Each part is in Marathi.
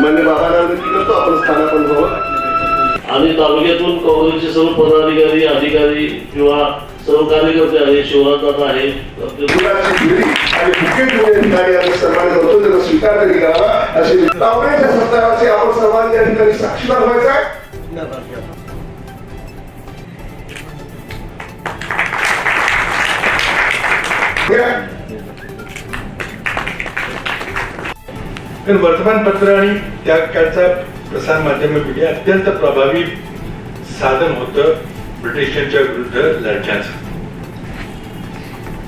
मान्य बाबांना विनंती करतो आपण स्थानापन्न व्हावं. आणि तालुक्यातून काँग्रेसचे सर्व पदाधिकारी अधिकारी किंवा सर्व कार्यकर्ते आहे, शिवराजदादा आहे, आणि मुख्य अधिकारी आपण सर्वांनी करतो त्याचा स्वीकार तरी करावा अशी काँग्रेसच्या सत्ताराचे आपण सर्वांनी या ठिकाणी साक्षीदार व्हायचा आहे. वर्तमानपत्र आणि त्या काळचा प्रसार माध्यम मीडिया अत्यंत प्रभावी साधन होतं ब्रिटिशांच्या विरुद्ध लढण्याचं.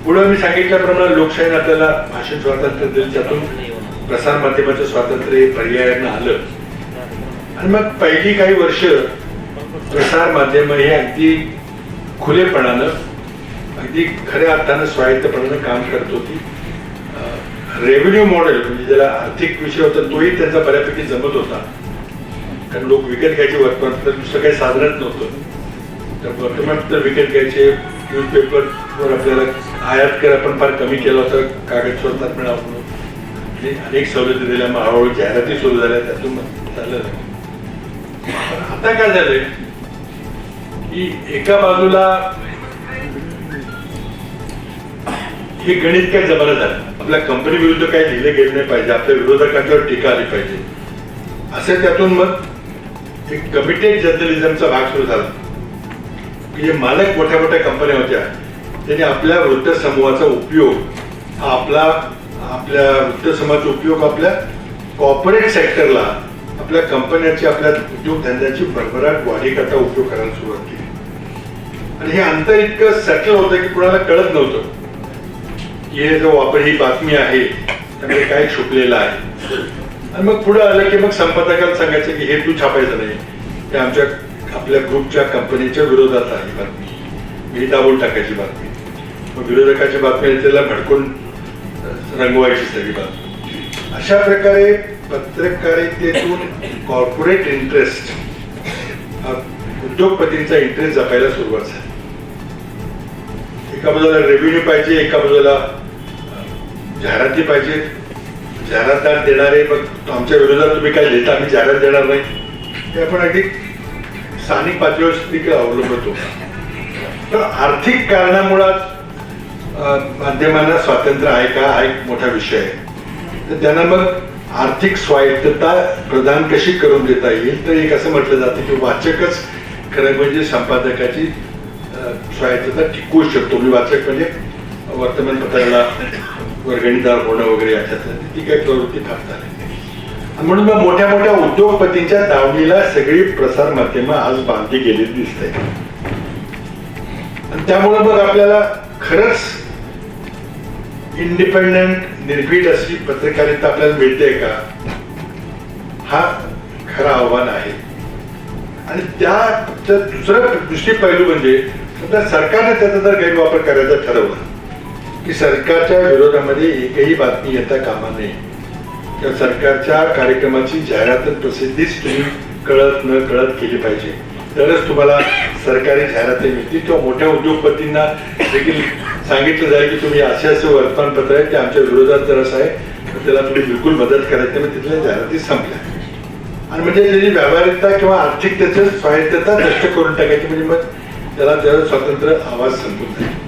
पुढे मी सांगितल्याप्रमाणे लोकशाहीने आपल्याला भाषण स्वातंत्र्य दिलं, त्यातून प्रसार माध्यमाचं स्वातंत्र्य पर्यायानं आलं. आणि मग पहिली काही वर्ष प्रसार माध्यम हे अगदी खुलेपणानं अगदी खऱ्या अर्थानं स्वायत्तपणानं काम करत होती. रेव्हेन्यू मॉडेल म्हणजे ज्याला आर्थिक विषय होता तोही त्यांचा बऱ्यापैकी जमत होता, कारण लोक विकत घ्यायचे वर्तमानपत्र, दुसरं काही साधनच नव्हतं. तर वर्तमानपत्र विकत घ्यायचे, न्यूजपेपरवर आपल्याला आयात कर आपण फार कमी केला होता, कागद स्वतः मिळावं म्हणून अनेक सवलती दिल्या. मग हळूहळू जाहिराती सुरू झाल्या, त्यातून झालं. आता काय झालंय की एका बाजूला हे गणित काय जमाना झालं, आपल्या कंपनी विरुद्ध काही लिहिलं गेलं नाही पाहिजे, आपल्या विरोधकांच्यावर टीका आली पाहिजे, असं त्यातून मग एक कमिटेड जर्नलिझमचा भाग सुरू झाला. की जे मालक मोठ्या मोठ्या कंपन्या होत्या त्यांनी आपल्या वृत्त समूहाचा उपयोग आपल्या वृत्त समूहाचा उपयोग आपल्या कॉर्पोरेट सेक्टरला, आपल्या कंपन्याची, आपल्या उद्योगधंद्याची भरभराट वाढीकरता उपयोग करायला सुरुवात केली. आणि हे अंतर इतकं सटल होतं की कुणाला कळत नव्हतं की हे जो आपण ही बातमी आहे त्यामध्ये काय छुपलेलं आहे. आणि मग पुढे आलं की मग संपादकाला सांगायचं की हे तू छापायचं नाही, हे आपल्या ग्रुपच्या कंपनीच्या विरोधात आहे बातमी, ही दाबून टाकायची बातमी. मग विरोधकाची बातमी त्याला भडकून रंगवायची सगळी बातमी. अशा प्रकारे पत्रकारितेतून कॉर्पोरेट इंटरेस्ट, उद्योगपतींचा इंटरेस्ट जपायला सुरुवात झाली. एका बाजूला रेव्हेन्यू पाहिजे, एका बाजूला जाहिराती पाहिजे, जाहिरातदार देणारे मग आमच्या विरोधात तुम्ही काय लिहिता, आम्ही जाहिरात देणार नाही, हे आपण अगदी स्थानिक पातळीवर देखील अवलंबत होतो. तर आर्थिक कारणामुळे माध्यमांना स्वातंत्र्य आहे का हा एक मोठा विषय आहे. तर त्यांना मग आर्थिक स्वायत्तता प्रदान कशी करून देता येईल, तर एक असं म्हटलं जातं की वाचकच खरं म्हणजे संपादकाची स्वायत्तता टिकवू शकतो. मी वाचक म्हणजे वर्तमानपत्राला वर्गणीदार होणं वगैरे याच्यात ती काही प्रवृत्ती फार झाली. म्हणून मग मोठ्या मोठ्या उद्योगपतींच्या दावणीला सगळी प्रसार माध्यमं आज बांधली गेलेली दिसत आहे. आणि त्यामुळे मग आपल्याला खरंच इंडिपेंडंट निर्भीड अशी पत्रकारिता आपल्याला मिळते का, हा खरं आव्हान आहे. आणि दुसरी पैलू म्हणजे सरकारने त्याचा जर गैरवापर करायचा ठरवला की सरकारच्या विरोधामध्ये एकही बातमी येता कामा नये, त्या सरकारच्या कार्यक्रमाची जाहिरात प्रसिद्धीच तुम्ही कळत न कळत केली पाहिजे, तरच तुम्हाला सरकारी जाहिराती मिळतील. किंवा मोठ्या उद्योगपतींना देखील सांगितलं जाईल की तुम्ही असे वर्तमानपत्र आहे ते आमच्या विरोधात जर असं आहे तर त्याला तुम्ही बिलकुल मदत करायची, मग तिथल्या जाहिराती संपल्या. आणि म्हणजे त्याची व्यावहारिकता किंवा आर्थिक त्याचं स्वायत्तता नष्ट करून टाकायची, म्हणजे मग त्याला स्वातंत्र्य आवाज संपून जाईल.